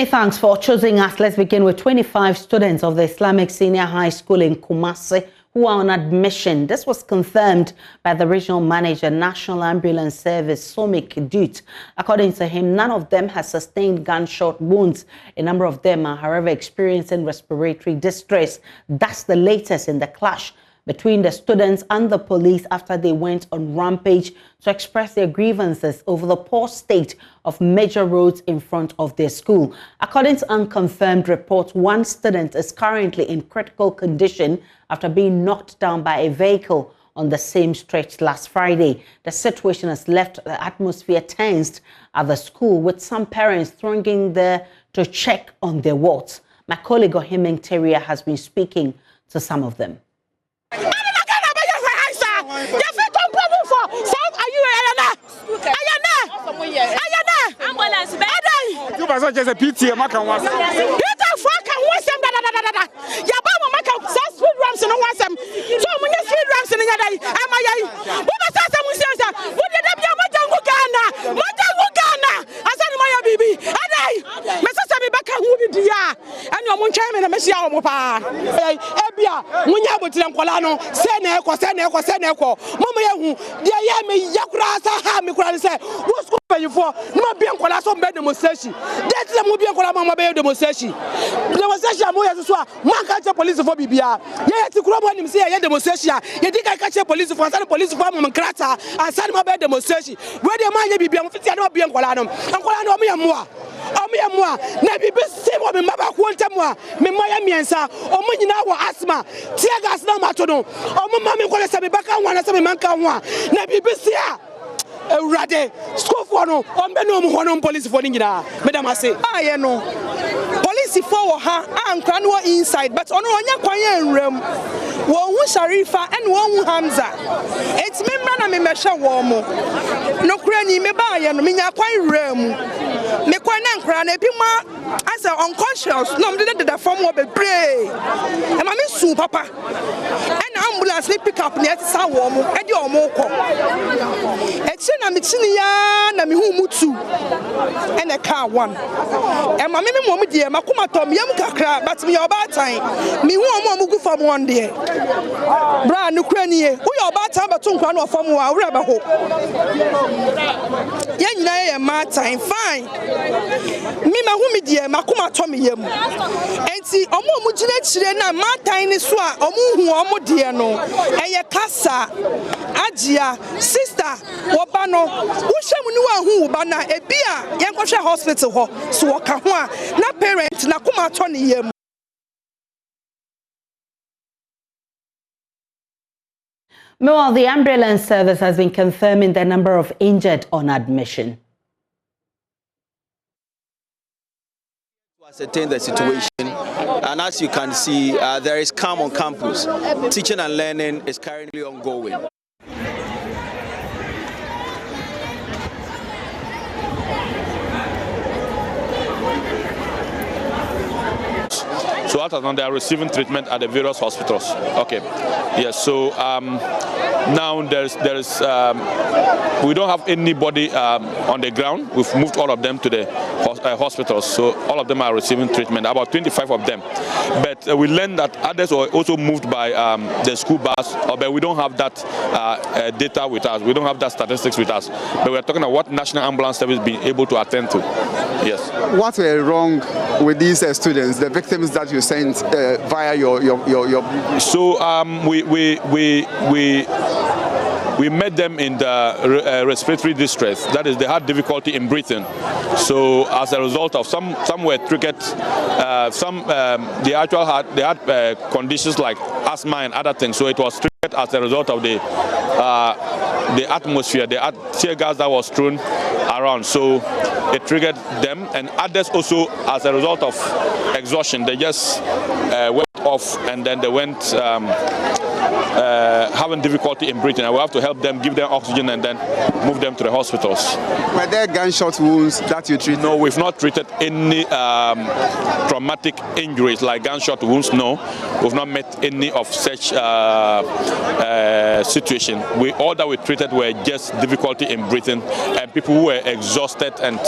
Many thanks for choosing us. Let's begin with 25 students of the Islamic Senior High School in Kumasi who are on admission. This was confirmed by the regional manager, National Ambulance Service, Somik Dut. According to him, none of them has sustained gunshot wounds. A number of them are, however, experiencing respiratory distress. That's the latest in the clash between the students and the police after they went on rampage to express their grievances over the poor state of major roads in front of their school. According to unconfirmed reports, one student is currently in critical condition after being knocked down by a vehicle on the same stretch last Friday. The situation has left the atmosphere tensed at the school, with some parents thronging there to check on their wards. My colleague Ibrahim has been speaking to some of them. Just a PT, Maka was Peter Faka was some Yabama Maka speed ramps and was some so many speed ramps in the day. Am I? What was that? What did Mata Ugana? I said, my baby, and I, Mrs. Abibaka, who did ya? And your moon chairman and Messia Mopa. Ebia, Munyabutan Colano, Seneco, Mama, the Yami Yakrasa Hamikran said, what's going for? No being Colasso bed demonstration. That's the movie Colama Bay demonstration. Demonstration, Manca police for Bibia. Yes, to Croman him say, demonstration. You think I catch a police for some police for Crata and Sanma bed demonstration. Where the man be not being Colano, and Colano me more. Moi, Nabi Simo, Maba Quantamwa, Miami and Sa, or Munina asthma, Tiagas Namatono, or Mamma Colessa Baka, one as a Manka, Nabi Bissia. Rade, school for no, on Benom police for Nina, Madame I say, I know. Police for her and Cranwa inside, but on one Yaquayan room, one Sharifa and one Hamza. It's me, Manam Mesha Womo. No cranny me buy and Mina quite room. Me Quanan Crane, Pima, as an unconscious, no, the form of a pray. And I miss Sue Papa. And ambulance pick up near Sawomo, and your moko. I'm Mutu and a car one. And my minimum dear Makuma Tom Yamka, but me about time. Me won't move from one day. Brand Ukraine, we are about time but Tunquano from Rabaho. Yan my time, fine. Mima Humi dear Makuma Tommy Yam. And see, Omo Mujina, my tiny swa, Omu dear no, and your casa, Ajia, sister, Wabano. Who bana ebia yankoshe hospital ho so waka ho na parent na kuma atoni yam. Meanwhile, the ambulance service has been confirming the number of injured on admission. To ascertain the situation, and as you can see, there is calm on campus. Teaching and learning is currently ongoing. So out of now they are receiving treatment at the various hospitals. Okay, yes. So now there's we don't have anybody on the ground. We've moved all of them to the hospitals. So all of them are receiving treatment. About 25 of them. But we learned that others were also moved by the school bus. But we don't have that data with us. We don't have that statistics with us. But we're talking about what National Ambulance Service been able to attend to. Yes. What were wrong with these students, the victims that you sent via your? So we met them in the respiratory distress. That is, they had difficulty in breathing. So as a result of some were triggered, they had conditions like asthma and other things. So it was triggered as a result of the atmosphere, the tear gas that was thrown around. So it triggered them, and others also as a result of exhaustion. They just went off and then they went having difficulty in breathing, and we have to help them, give them oxygen, and then move them to the hospitals. Were there gunshot wounds that you treated? No, we've not treated any traumatic injuries like gunshot wounds. No, we've not met any of such situation. All that we treated were just difficulty in breathing and people who were exhausted and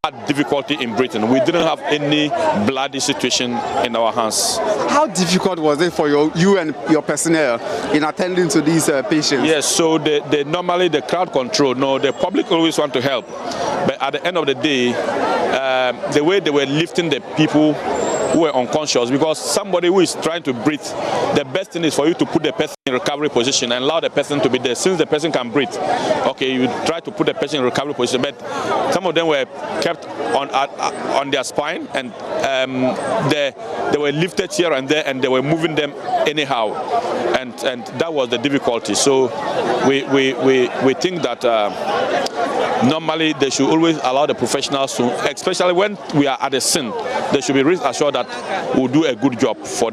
had difficulty in breathing. We didn't have any bloody situation in our hands. How difficult was it for you and your personnel in attending to these patients? Yes, so normally the crowd control. No, the public always want to help, but at the end of the day, the way they were lifting the people who were unconscious, because somebody who is trying to breathe, the best thing is for you to put the person in recovery position and allow the person to be there. Since the person can breathe, okay, you try to put the person in recovery position, but some of them were kept on their spine, and they were lifted here and there, and they were moving them anyhow, and that was the difficulty. So we think that normally they should always allow the professionals to, especially when we are at the scene, they should be reassured that we'll do a good job for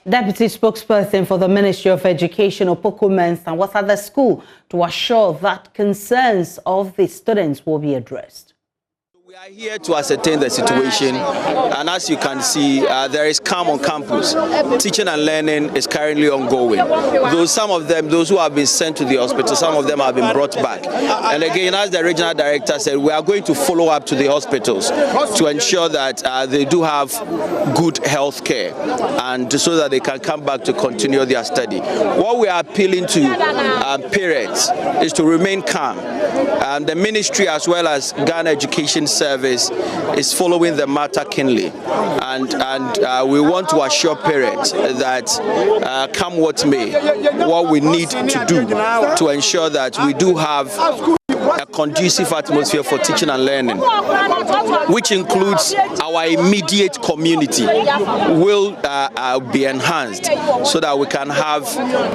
Deputy Spokesperson for the Ministry of Education, Opoko Mensah, was at the school to assure that concerns of the students will be addressed. We are here to ascertain the situation, and as you can see, there is calm on campus. Teaching and learning is currently ongoing. Though some of them, those who have been sent to the hospital, some of them have been brought back. And again, as the regional director said, we are going to follow up to the hospitals to ensure that they do have good health care, and so that they can come back to continue their study. What we are appealing to parents is to remain calm. The ministry, as well as Ghana Education Service, is following the matter keenly, and we want to assure parents that come what may, what we need to do to ensure that we do have a conducive atmosphere for teaching and learning, which includes our immediate community, will be enhanced so that we can have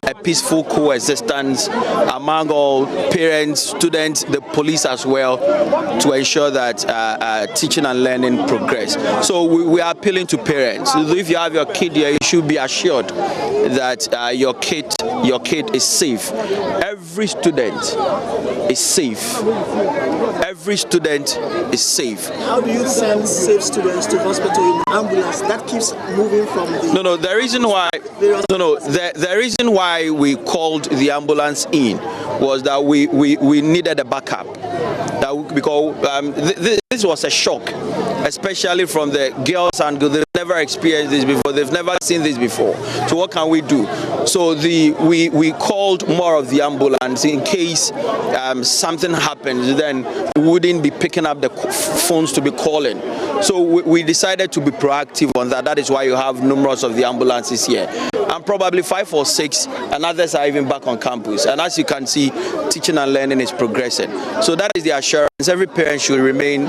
a peaceful coexistence among all parents, students, the police as well, to ensure that teaching and learning progress. So we are appealing to parents. If you have your kid here, you should be assured that your kid is safe. Every student is safe. Every student is safe. How do you send safe students to hospital in ambulance? That keeps moving from the... No, the reason why... The reason why we called the ambulance in was that we needed a backup. Because this was a shock, especially from the girls, and they've never experienced this before, they've never seen this before. So what can we do? So we called more of the ambulance in case something happens, then we wouldn't be picking up the phones to be calling. So we decided to be proactive on that. That is why you have numerous of the ambulances here. And probably 5 or 6, and others are even back on campus. And as you can see, teaching and learning is progressing. So that is the assurance. Every parent should remain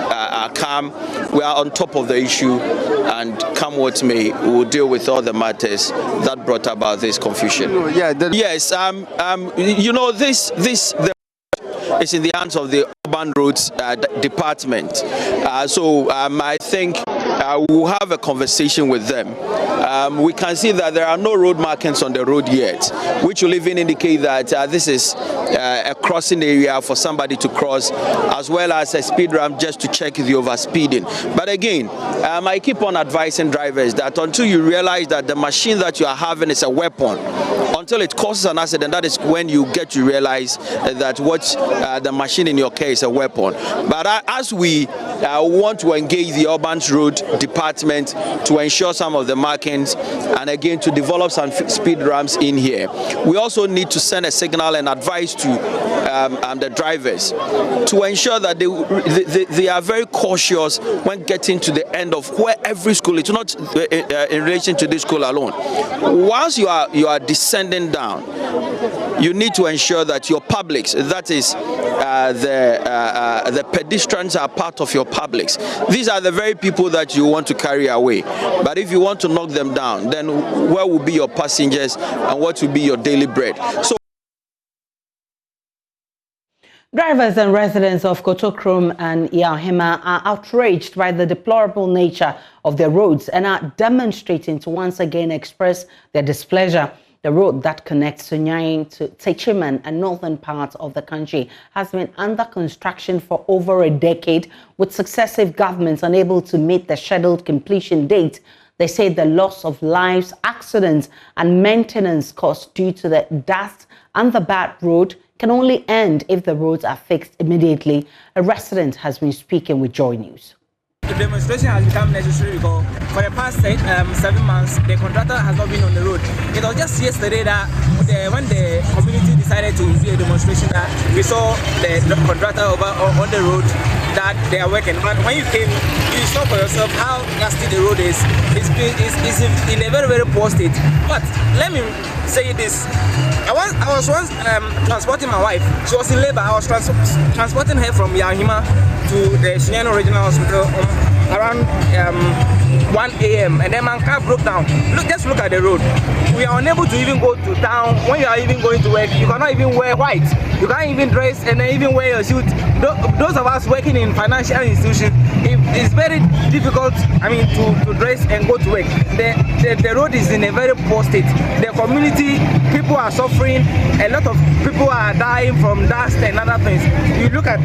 calm. We are on top of the issue, and come what may, we will deal with all the matters that brought about this confusion. Yes, you know, this is in the hands of the Urban Roads Department. So I think we'll have a conversation with them. We can see that there are no road markings on the road yet, which will even indicate that this is a crossing area for somebody to cross, as well as a speed ramp just to check the overspeeding. But again, I keep on advising drivers that until you realize that the machine that you are having is a weapon, until it causes an accident, that is when you get to realize that what the machine in your care is a weapon. But as we want to engage the Urban Road Department to ensure some of the markings, and again to develop some speed ramps in here, we also need to send a signal and advice to the drivers to ensure that they are very cautious when getting to the end of where every school is, not in relation to this school alone. Once you are descending down, you need to ensure that your publics, that is the pedestrians, are part of your publics. These are the very people that you want to carry away. But if you want to knock them down, then where will be your passengers and what will be your daily bread? So Drivers and residents of Kotorom and Iyima are outraged by the deplorable nature of their roads and are demonstrating to once again express their displeasure. The road that connects Sunyain to Techiman and northern parts of the country has been under construction for over a decade, with successive governments unable to meet the scheduled completion date. They say the loss of lives, accidents and maintenance costs due to the dust and the bad road can only end if the roads are fixed immediately. A resident has been speaking with Joy News. The demonstration has become necessary because for the past 7 months, the contractor has not been on the road. It was just yesterday that when the community decided to do a demonstration, that we saw the contractor on the road that they are working. But when you came, you saw for yourself how nasty the road is. It's in a very, very poor state. But let me say this. I was once transporting my wife. She was in labor. I was transporting her from Iyima to the Savannah Regional Hospital around 1 a.m. and then my car broke down. Just look at the road. We are unable to even go to town. When you are even going to work, you cannot even wear white. You can't even dress and then even wear your suit. Those of us working in financial institutions, it's very difficult, to dress and go to work. The road is in a very poor state. The community, people are suffering. A lot of people are dying from dust and other things. You look at,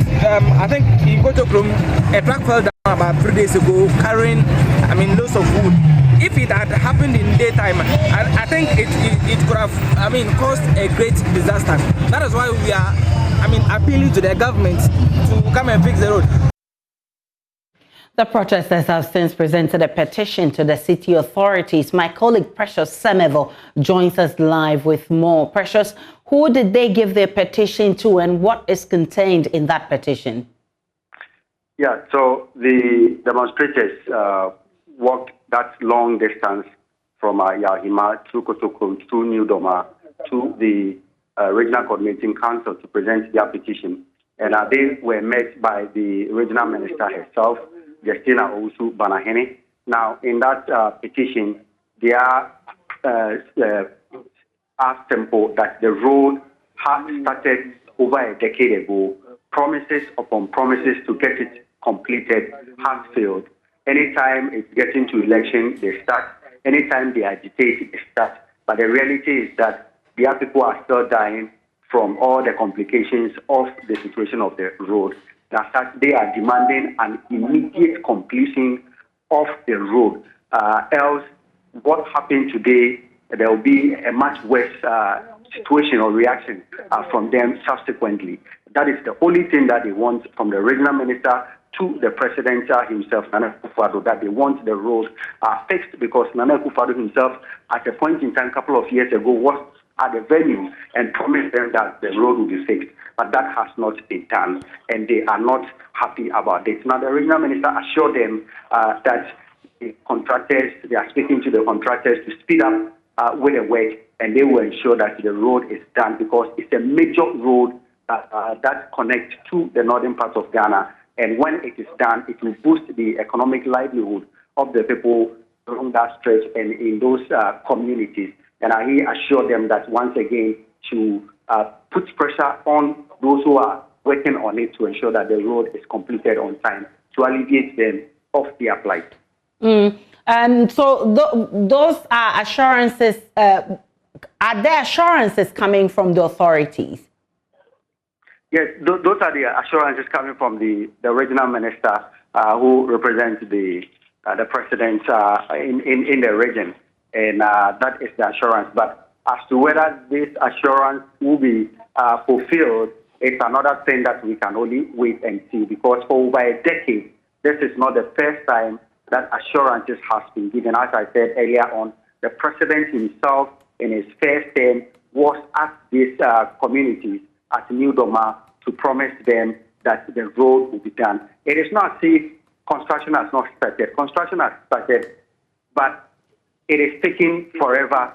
I think in Kotorom, a truck fell down about 3 days ago carrying, loads of wood. If it had happened in daytime, I think it could have, caused a great disaster. That is why we are, appealing to the government to come and fix the road. The protesters have since presented a petition to the city authorities. My colleague Precious Semevo joins us live with more. Precious, who did they give their petition to and what is contained in that petition? Yeah, so the demonstrators walked that long distance from Iyima to Kotorom to New Doma to the Regional Coordinating Council to present their petition. And they were met by the regional minister herself, Justina Owusu Banahene. Now, in that petition, they are asked simple that the road had started over a decade ago. Promises upon promises to get it completed has failed. Anytime it's getting to election, they start. Anytime they agitate, they start. But the reality is that their people are still dying from all the complications of the situation of the road. As such, they are demanding an immediate completion of the road. Else, what happened today, there will be a much worse situation or reaction from them subsequently. That is the only thing that they want from the regional minister to the president himself, Nana Akufo-Addo, that they want the road fixed, because Nana Akufo-Addo himself, at a point in time, a couple of years ago, was at the venue and promised them that the road will be fixed. But that has not been done, and they are not happy about it. Now, the regional minister assured them that the contractors, they are speaking to the contractors to speed up with the work, and they will ensure that the road is done, because it's a major road that connects to the northern part of Ghana. And when it is done, it will boost the economic livelihood of the people along that stretch and in those communities. And I assure them that once again to put pressure on those who are working on it to ensure that the road is completed on time, to alleviate them of their plight. So those are assurances. Are there assurances coming from the authorities? Yes, those are the assurances coming from the regional minister who represents the president in the region, and that is the assurance. But as to whether this assurance will be fulfilled, it's another thing that we can only wait and see, because for over a decade, this is not the first time that assurances has been given. As I said earlier on, the president himself in his first term was at these communities at New Doma to promise them that the road will be done. It is not as if construction has not started. Construction has started, but it is taking forever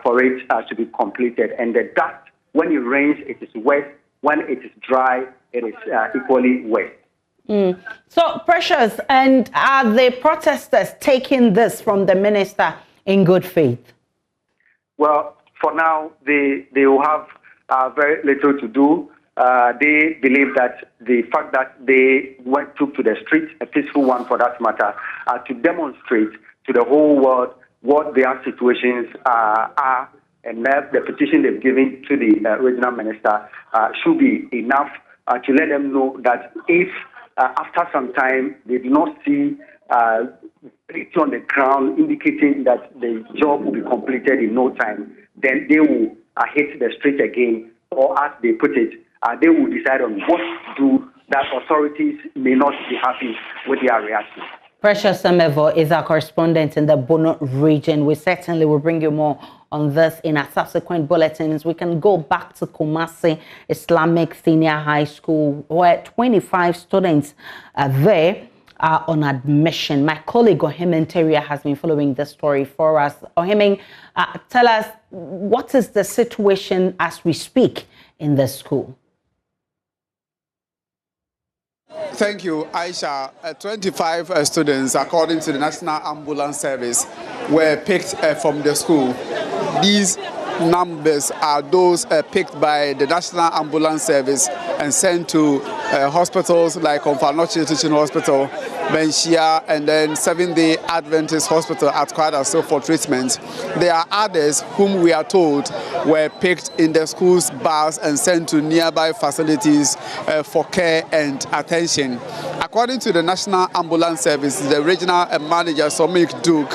for it to be completed. And the dust, when it rains, it is wet. When it is dry, it is equally wet. So, Precious, and are the protesters taking this from the minister in good faith? Well, for now, they will have very little to do they believe that the fact that they took to the street, a peaceful one for that matter, to demonstrate to the whole world what their situations are, and that the petition they've given to the regional minister should be enough to let them know that if after some time they do not see it on the ground indicating that the job will be completed in no time, then they will hit the street again, or as they put it, they will decide on what to do, that authorities may not be happy with their reaction. Precious Samevo is our correspondent in the Bono region. We certainly will bring you more on this in our subsequent bulletins. We can go back to Kumasi Islamic Senior High School, where 25 students there are on admission. My colleague Ohemen Teria has been following this story for us. Ohemen, tell us, what is the situation as we speak in the school? Thank you, Aisha. 25 students, according to the National Ambulance Service, were picked from the school. These numbers are those picked by the National Ambulance Service and sent to hospitals like Omfanochi Teaching Hospital, Benshia, and then Seventh-day Adventist Hospital at Kwadaso for treatment. There are others whom we are told were picked in the school's bus and sent to nearby facilities for care and attention. According to the National Ambulance Service, the regional manager, Somik Duke,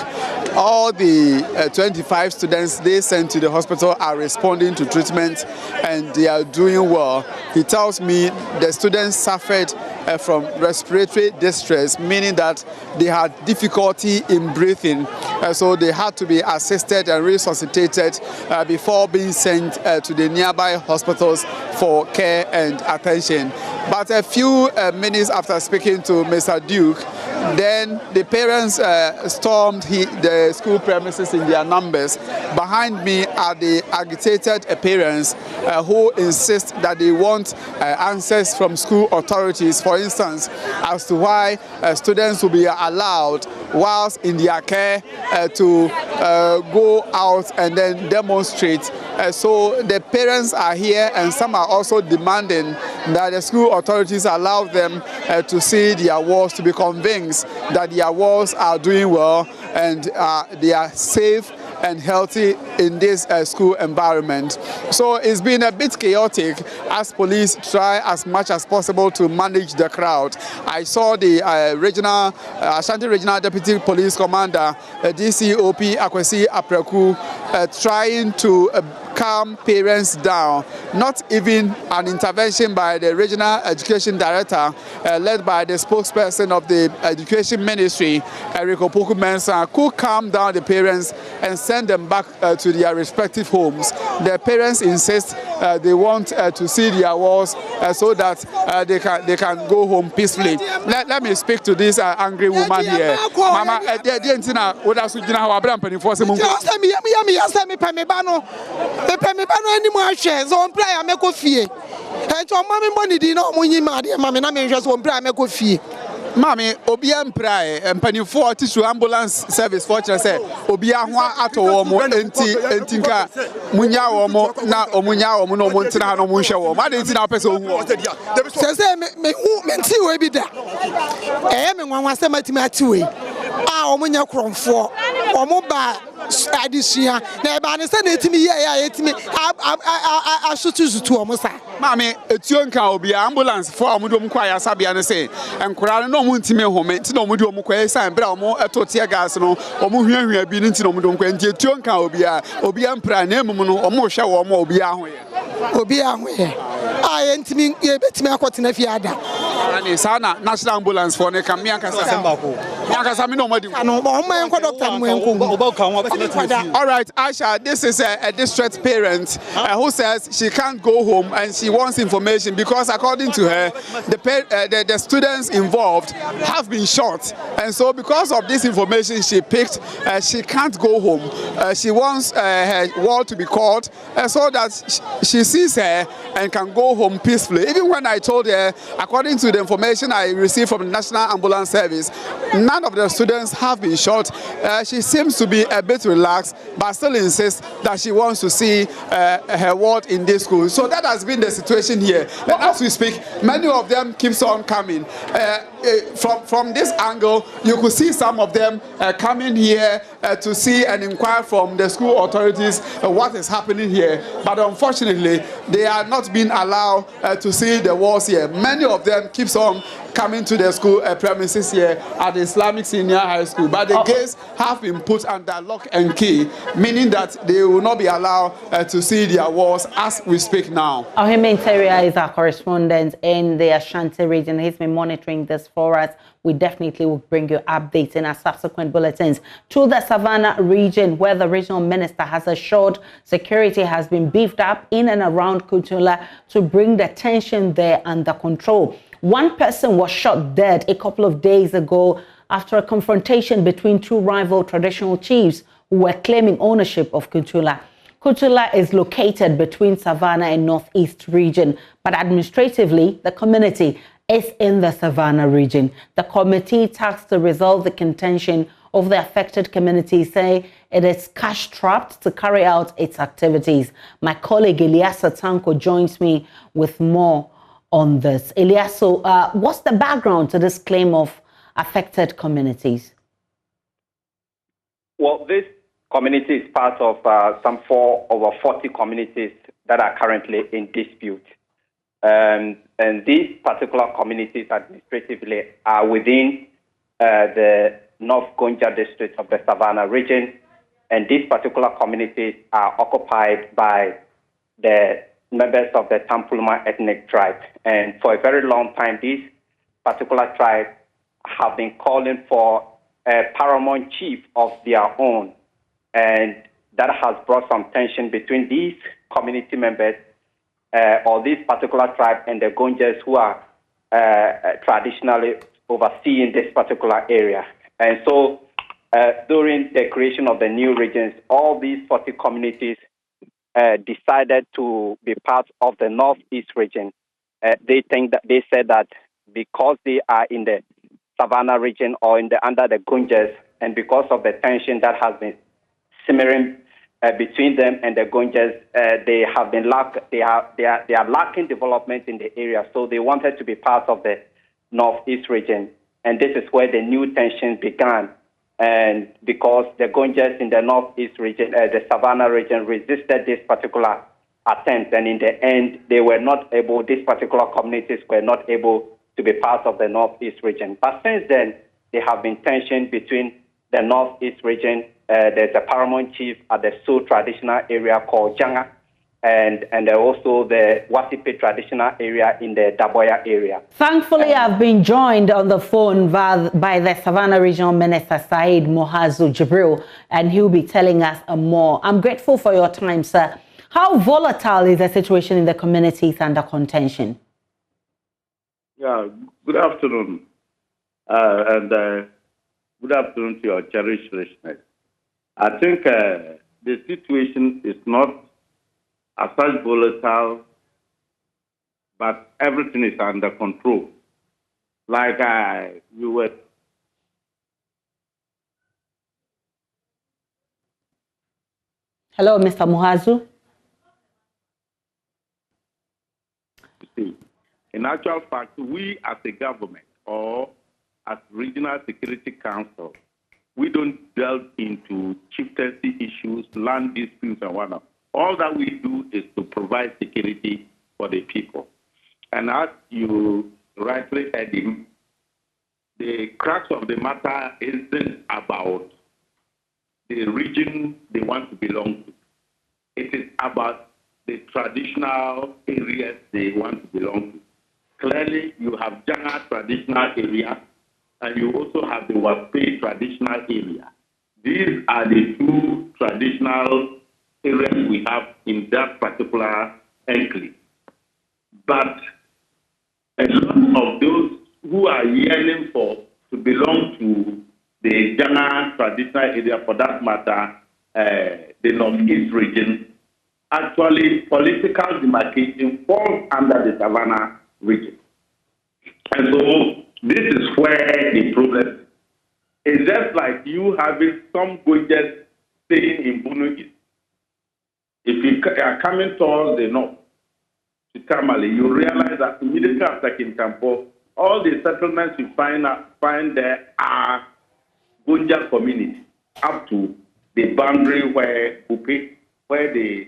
all the 25 students they sent to the hospital are responding to treatment and they are doing well. He tells me the students suffered from respiratory distress, meaning that they had difficulty in breathing, so they had to be assisted and resuscitated before being sent to the nearby hospitals for care and attention. But a few minutes after speaking to Mr. Duke, then the parents stormed the school premises in their numbers. Behind me are the agitated parents who insist that they want answers from school authorities, for instance, as to why students will be allowed whilst in their care to go out and then demonstrate. So the parents are here, and some are also demanding that the school authorities allow them to see their wards, to be convinced that their wards are doing well and they are safe and healthy in this school environment. So it's been a bit chaotic as police try as much as possible to manage the crowd. I saw the Ashanti Regional Deputy Police Commander, DCOP Akwesi Apreku, trying to calm parents down. Not even an intervention by the Regional Education Director, led by the spokesperson of the Education Ministry, Eric Opoku Mensah, could calm down the parents and send them back to their respective homes. The parents insist they want to see their walls so that they can go home peacefully. Let me speak to this angry woman here. Mama, Mami, Obia Mprai, Mpanifo Tissue Ambulance Service Fortune say, Obia Atomo, Entinka, Munyawomo, na Omunyawomo, no Montina, no Munshawo. What is in our person? Says, Menti will be there. I am in one was a mathematic. Omunya Cronfor, Omoba, Adisia, never understand to me. I should choose to Omosa. Mammy, a Tionka will be ambulance for Mudum Quaya Sabiana say, and Corano no Muntime home, no Mudum Quesa and Bramo, a Totia Gasno, or Muhian, we have been into Mudum Quentia, Tionka will be Obian Pranemuno, or Mosha or Obian. I ain't me, bet me a cotton if you had that. National Ambulance for Nekamia Casambaco. All right, Aisha, this is a distressed parent who says she can't go home and she wants information because according to her, the students involved have been shot. And so because of this information she picked, she can't go home. She wants her ward to be called so that she sees her and can go home peacefully. Even when I told her, according to the information I received from the National Ambulance Service, 9 none of the students have been shot. She seems to be a bit relaxed, but still insists that she wants to see her ward in this school. So that has been the situation here. And as we speak, many of them keeps on coming. From this angle, you could see some of them coming here to see and inquire from the school authorities what is happening here. But unfortunately, they are not being allowed to see the walls here. Many of them keeps on coming to the school premises here at the Islamic Senior High School. But the gates have been put under lock and key, meaning that they will not be allowed to see their walls as we speak now. Ohime Interior is our correspondent in the Ashanti region. He's been monitoring this for us. We definitely will bring you updates in our subsequent bulletins. To the Savannah region, where the regional minister has assured security has been beefed up in and around Kutula to bring the tension there under control. One person was shot dead a couple of days ago after a confrontation between two rival traditional chiefs who were claiming ownership of Kutula. Kutula is located between Savannah and Northeast region, but administratively, the community is in the Savannah region. The committee tasked to resolve the contention of the affected community say it is cash-strapped to carry out its activities. My colleague Eliasa Tanko joins me with more on this. Eliasa, what's the background to this claim of affected communities? Well, this community is part of some over 40 communities that are currently in dispute. And these particular communities administratively are within the North Gonja district of the Savannah region. And these particular communities are occupied by the members of the Tampuluma ethnic tribe. And for a very long time, these particular tribes have been calling for a paramount chief of their own. And that has brought some tension between these community members or this particular tribe and the Gonjas who are traditionally overseeing this particular area. And so during the creation of the new regions, all these 40 communities decided to be part of the Northeast region. They said that because they are in the Savannah region or under the Gonjas, and because of the tension that has been simmering between them and the Gonjas, they are lacking development in the area. So they wanted to be part of the Northeast region, and this is where the new tension began. And because the Gonjas in the Northeast region, the Savannah region, resisted this particular attempt, and in the end, these particular communities were not able to be part of the Northeast region. But since then, there have been tension between the Northeast region. There's a paramount chief at the Sioux traditional area called Janga, and also the Wasipe traditional area in the Daboya area. Thankfully, I've been joined on the phone by the Savannah Regional Minister, Said Mohazu Jibril, and he'll be telling us more. I'm grateful for your time, sir. How volatile is the situation in the communities under contention? Yeah, good afternoon. And good afternoon to your cherished listeners. I think the situation is not as such volatile, but everything is under control. Like you were. Hello, Mr. Mohazu. See, in actual fact, we as a government or as Regional Security Council, we don't delve into chieftaincy issues, land disputes, and whatnot. All that we do is to provide security for the people. And as you rightly said, the crux of the matter isn't about the region they want to belong to. It is about the traditional areas they want to belong to. Clearly, you have Janga traditional area, and you also have the Wape traditional area. These are the two traditional areas we have in that particular enclave. But a lot of those who are yearning to belong to the Janga traditional area, for that matter, the Northeast region, actually political demarcation falls under the Savannah region. And so this is where the problem is. It's just like you having some Gonjas staying in Bunu East. If you are coming towards the north to Tamale, you realize that immediately after Kintampo, all the settlements you find there are Gonja community up to the boundary where the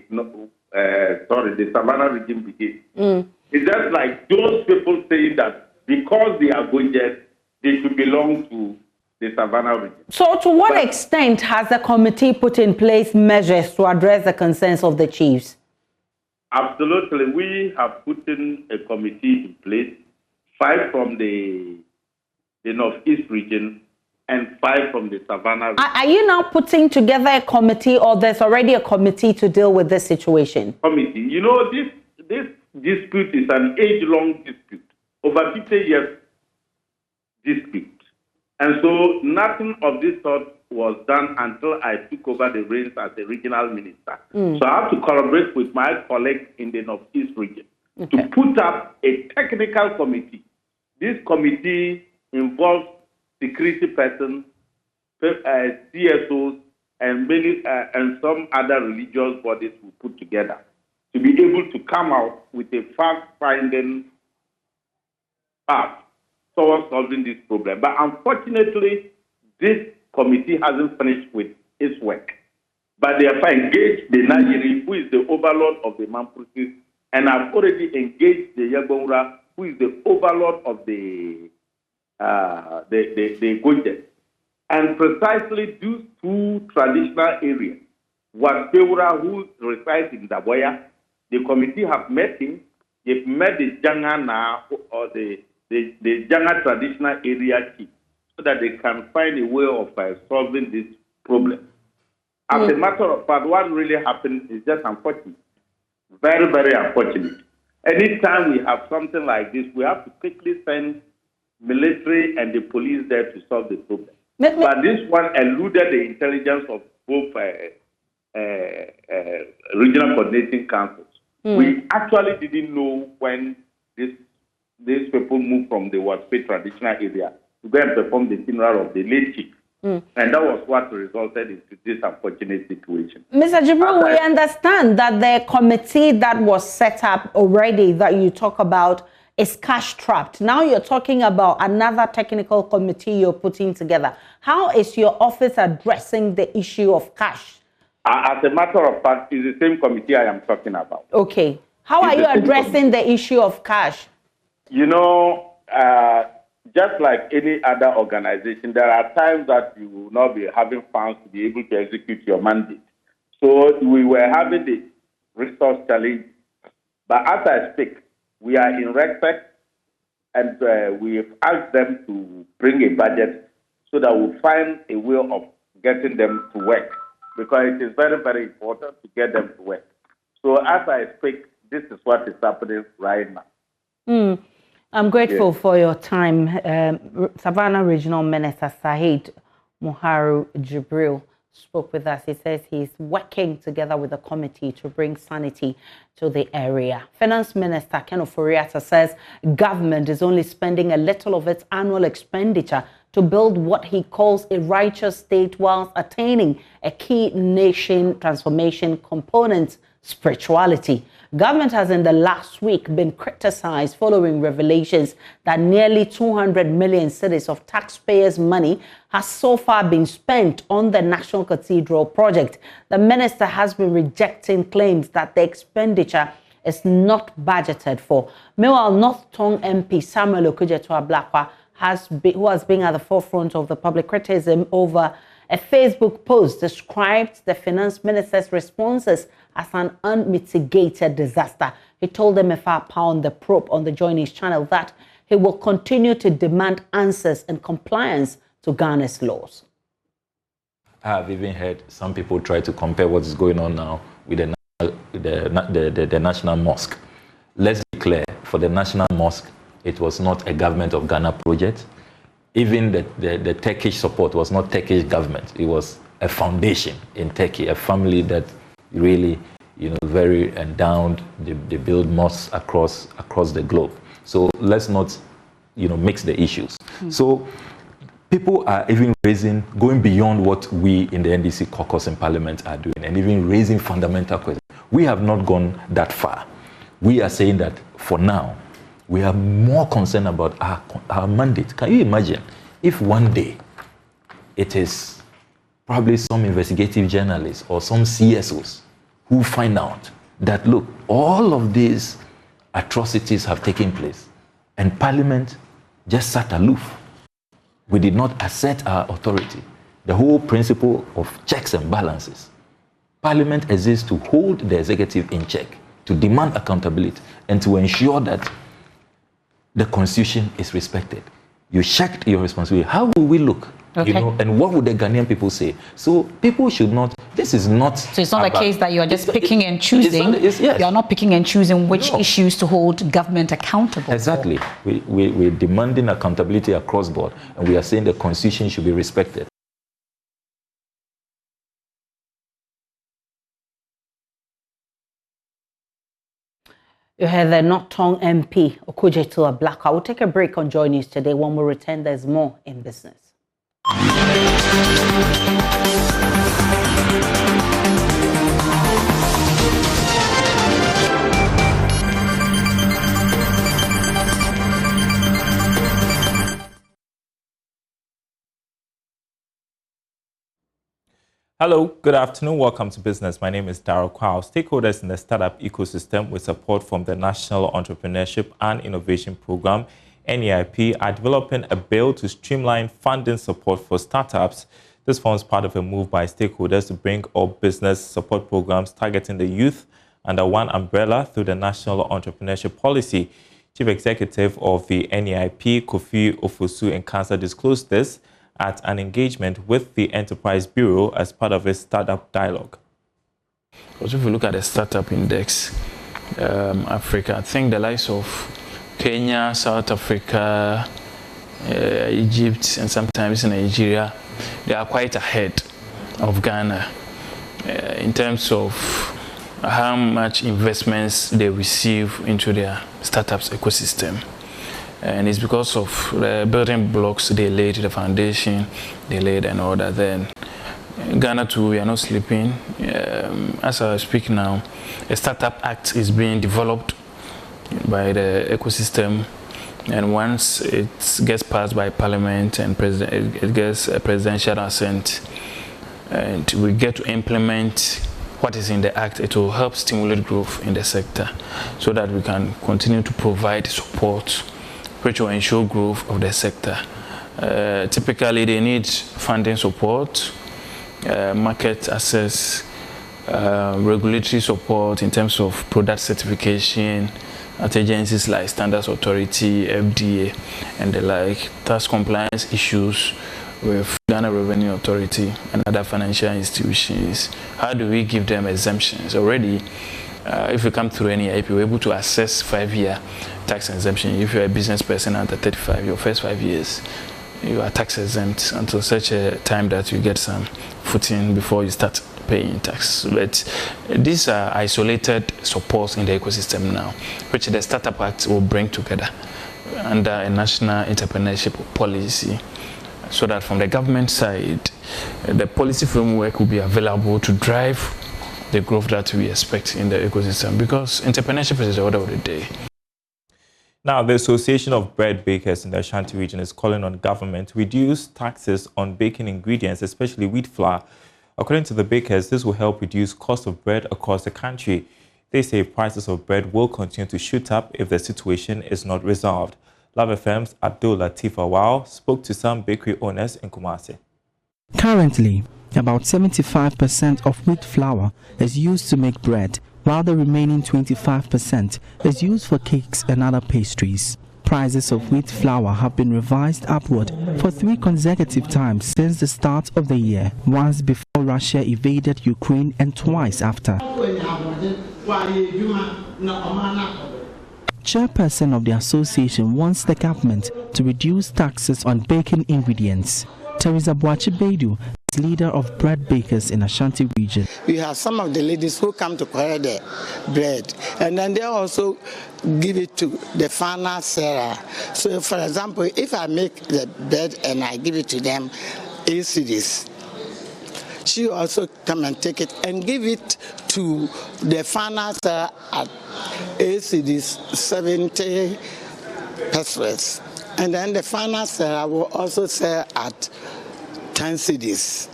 Savannah Region begins. It's just like those people saying that because they are Gonjas, they should belong to the Savannah Region. So to what extent has the committee put in place measures to address the concerns of the chiefs? Absolutely. We have put in a committee in place, 5 from the Northeast region and 5 from the Savannah region. Are you now putting together a committee, or there's already a committee to deal with this situation? Committee. You know, this dispute is an age-long dispute, over 50 years dispute. And so nothing of this sort was done until I took over the reins as a regional minister. So I have to collaborate with my colleagues in the Northeast region to put up a technical committee. This committee involves security persons, CSOs, and many and some other religious bodies who put together to be able to come out with a fact-finding path towards solving this problem. But unfortunately, this committee hasn't finished with its work. But they have engaged the Nigeri, who is the overlord of the Mampusis, and have already engaged the Yagongura, who is the overlord of the Gonjas. And precisely these 2 traditional areas, Waspeura, who resides in Daboya, the committee have met him. They've met the Jangana, or the Janga traditional area chief, so that they can find a way of solving this problem. As a matter of fact, what really happened is just unfortunate. Very, very unfortunate. Anytime we have something like this, we have to quickly send military and the police there to solve the problem. But this one eluded the intelligence of both regional coordinating councils. We actually didn't know when these people moved from the Waspe traditional area to go and perform the funeral of the late chief. And that was what resulted into this unfortunate situation. Mr. Jibril, we understand that the committee that was set up already that you talk about is cash-trapped. Now you're talking about another technical committee you're putting together. How is your office addressing the issue of cash? As a matter of fact, it's the same committee I am talking about. Okay. How are you addressing the issue of cash? You know, just like any other organization, there are times that you will not be having funds to be able to execute your mandate. So we were having the resource challenge. But as I speak, we are in respect, and we've asked them to bring a budget so that we'll find a way of getting them to work, because it is very, very important to get them to work. So as I speak, this is what is happening right now. I'm grateful for your time. Savannah Regional Minister Saheed Muharu Jibril spoke with us. He says he's working together with the committee to bring sanity to the area. Finance Minister Ken Ofori-Atta says government is only spending a little of its annual expenditure to build what he calls a righteous state whilst attaining a key nation transformation component, spirituality. Government has in the last week been criticized following revelations that nearly 200 million cedis of taxpayers' money has so far been spent on the National Cathedral project. The minister has been rejecting claims that the expenditure is not budgeted for. Meanwhile, North Tong MP Samuel Okudzeto-Ablakwa, who has been at the forefront of the public criticism over a Facebook post, described the finance minister's responses as an unmitigated disaster. He told them on the probe on the Joineys channel that he will continue to demand answers and compliance to Ghana's laws. I have even heard some people try to compare what is going on now with the National Mosque. Let's be clear, for the National Mosque, it was not a government of Ghana project. Even the Turkish support was not Turkish government. It was a foundation in Turkey, a family that really, very endowed. They build mosques across the globe. So let's not, mix the issues. So people are even going beyond what we in the NDC caucus in Parliament are doing, and even raising fundamental questions. We have not gone that far. We are saying that for now, we are more concerned about our mandate. Can you imagine if one day it is probably some investigative journalists or some CSOs who find out that, look, all of these atrocities have taken place and Parliament just sat aloof. We did not assert our authority. The whole principle of checks and balances. Parliament exists to hold the executive in check, to demand accountability, and to ensure that the Constitution is respected. You checked your responsibility. How will we look? Okay. You know, and what would the Ghanaian people say? So people should not, this is not... So it's not a case that you are just picking and choosing. Yes. You are not picking and choosing which issues to hold government accountable Exactly. We're demanding accountability across board, and we are saying the Constitution should be respected. You heard the Notong MP, Okujetua Blackout. We'll take a break on Joy News today. When we return, there's more in business. Hello, good afternoon. Welcome to Business. My name is Darryl Kwao. Stakeholders in the startup ecosystem with support from the National Entrepreneurship and Innovation Program, NEIP, are developing a bill to streamline funding support for startups. This forms part of a move by stakeholders to bring all business support programs targeting the youth under one umbrella through the National Entrepreneurship Policy. Chief Executive of the NEIP, Kofi Ofosu Nkansa, disclosed this at an engagement with the Enterprise Bureau as part of a startup dialogue. Because if you look at the startup index, Africa, I think the likes of Kenya, South Africa, Egypt, and sometimes Nigeria, they are quite ahead of Ghana in terms of how much investments they receive into their startups ecosystem. And it's because of the building blocks they laid, the foundation they laid and all that. Then Ghana too, we are not sleeping. As I speak now, a Startup Act is being developed by the ecosystem, and once it gets passed by Parliament and it gets a presidential assent, and we get to implement what is in the Act, it will help stimulate growth in the sector so that we can continue to provide support which will ensure growth of the sector. Typically, they need funding support, market access, regulatory support in terms of product certification at agencies like Standards Authority, FDA, and the like, tax compliance issues with Ghana Revenue Authority and other financial institutions. How do we give them exemptions? Already, if you come through any IP, we're able to assess 5-year tax exemption. If you're a business person under 35, your first 5 years, you are tax exempt until such a time that you get some footing before you start paying tax. But these are isolated supports in the ecosystem now, which the Startup Act will bring together under a national entrepreneurship policy, so that from the government side, the policy framework will be available to drive the growth that we expect in the ecosystem, because entrepreneurship is the order of the day. Now, the Association of Bread Bakers in the Ashanti region is calling on government to reduce taxes on baking ingredients, especially wheat flour. According to the bakers, this will help reduce cost of bread across the country. They say prices of bread will continue to shoot up if the situation is not resolved. Love FM's Abdul Latif Awal spoke to some bakery owners in Kumasi. Currently, about 75% of wheat flour is used to make bread, while the remaining 25% is used for cakes and other pastries. Prices of wheat flour have been revised upward for 3 consecutive times since the start of the year, once before Russia invaded Ukraine and twice after. Chairperson of the association wants the government to reduce taxes on baking ingredients. Teresa Boachi Bedu leader of bread bakers in Ashanti region. We have some of the ladies who come to collect the bread, and then they also give it to the final seller. So, for example, if I make the bread and I give it to them, 8 cedis, she also come and take it and give it to the final seller at 8 cedis, 70 pesos. And then the final seller will also sell at 10 cedis.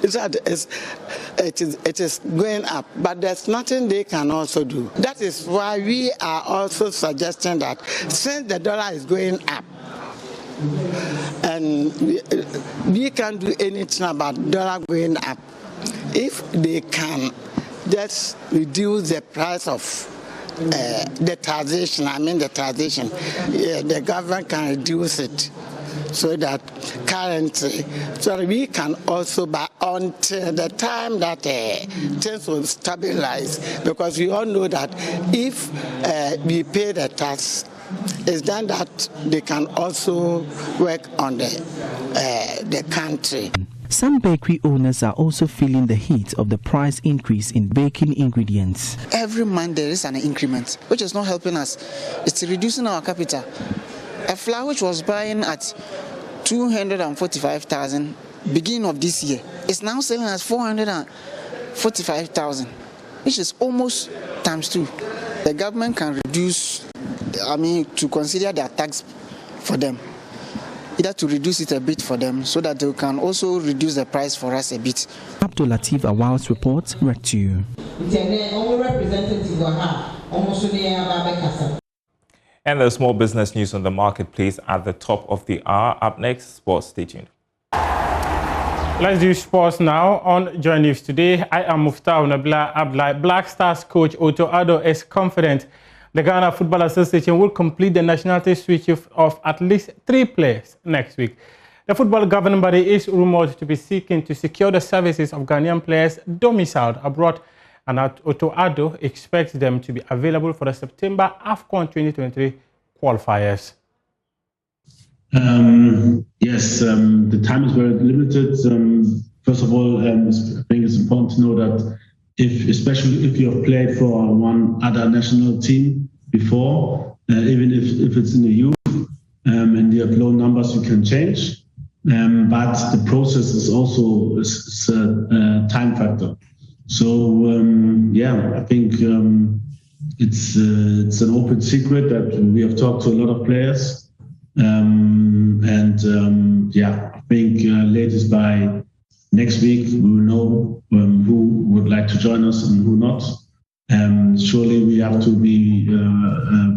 It is going up, but there's nothing they can also do. That is why we are also suggesting that since the dollar is going up, and we can't do anything about dollar going up, if they can just reduce the price of the taxation, the government can reduce it so that currently, so we can also buy until the time that things will stabilize, because we all know that if we pay the tax, it's then that they can also work on the country. Some bakery owners are also feeling the heat of the price increase in baking ingredients. Every month there is an increment, which is not helping us. It's reducing our capital. A flour which was buying at 245,000 beginning of this year is now selling at 445,000, which is almost times 2. The government can reduce, to consider their tax for them, either to reduce it a bit for them so that they can also reduce the price for us a bit. Abdul Latif Awal's report read to you. And the small business news on the marketplace at the top of the hour. Up next, sports. Stay tuned. Let's do sports now on Joy News today. I am Muftau Nabla Ablai. Black Stars coach Otto Addo is confident the Ghana Football Association will complete the nationality switch of at least 3 players next week. The football governing body is rumored to be seeking to secure the services of Ghanaian players domiciled abroad, and Otto Addo expects them to be available for the September AFCON 2023 qualifiers. Yes, the time is very limited. First of all, I think it's important to know that especially if you have played for one other national team before, even if it's in the youth, and you have low numbers, you can change. But the process is also a time factor. So I think it's an open secret that we have talked to a lot of players. I think latest by next week we will know who would like to join us and who not. Surely we have to be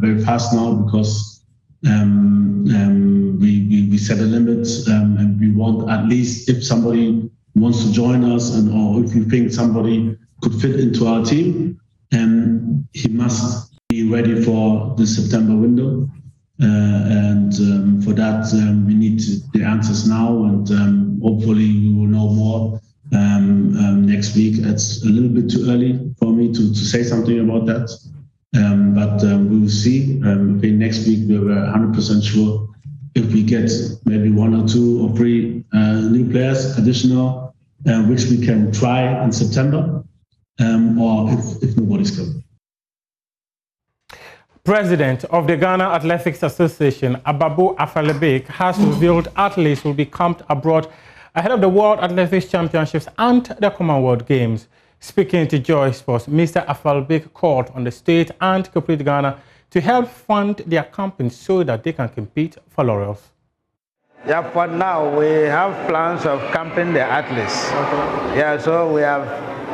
very fast now, because we set a limit, and we want, at least if somebody wants to join us, or if you think somebody could fit into our team, he must be ready for the September window. For that, we need the answers now, and hopefully we will know more next week. It's a little bit too early for me to say something about that, but we will see. I think next week we were 100% sure if we get maybe 1 or 2 or 3 new players additional, which we can try in September, or if nobody's coming. President of the Ghana Athletics Association, Ababu Afalebek, has revealed athletes will be camped abroad ahead of the World Athletics Championships and the Commonwealth Games. Speaking to Joy Sports, Mr. Afalebek called on the state and corporate Ghana to help fund their camping so that they can compete for laurels. Yeah, for now we have plans of camping the athletes. Okay. Yeah, so we have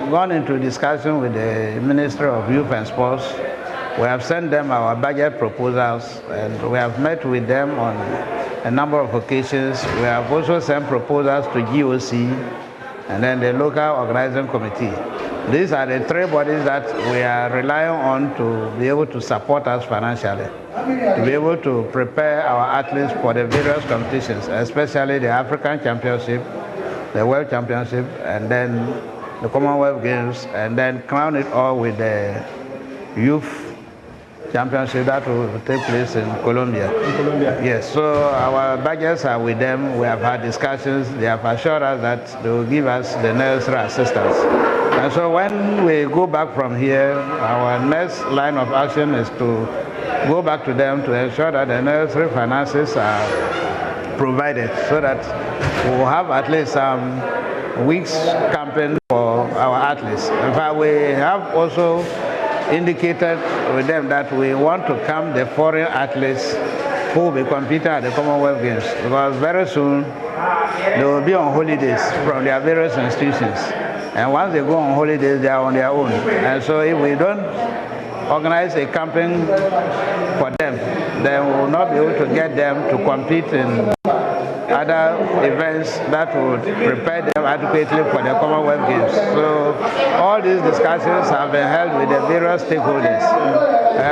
gone into discussion with the Minister of Youth and Sports. We have sent them our budget proposals, and we have met with them on a number of occasions. We have also sent proposals to GOC and then the local organizing committee. These are the 3 bodies that we are relying on to be able to support us financially, to be able to prepare our athletes for the various competitions, especially the African Championship, the World Championship, and then the Commonwealth Games, and then crown it all with the Youth championship that will take place in Colombia. Yes, so our budgets are with them. We have had discussions. They have assured us that they will give us the necessary assistance. And so when we go back from here, our next line of action is to go back to them to ensure that the necessary finances are provided so that we will have at least some weeks camping for our athletes. In fact, we have also indicated with them that we want to camp the foreign athletes who will be competing at the Commonwealth Games, because very soon they will be on holidays from their various institutions. And once they go on holidays, they are on their own. And so if we don't organize a camping for them, then we will not be able to get them to compete in other events that would prepare them adequately for the Commonwealth Games. So all these discussions have been held with the various stakeholders.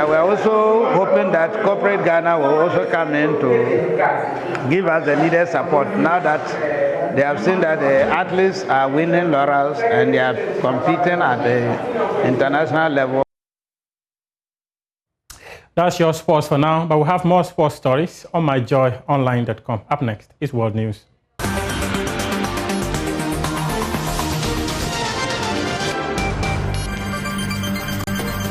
We're also hoping that corporate Ghana will also come in to give us the needed support now that they have seen that the athletes are winning laurels and they are competing at the international level. That's your sports for now, but we'll have more sports stories on myjoyonline.com. Up next is World News.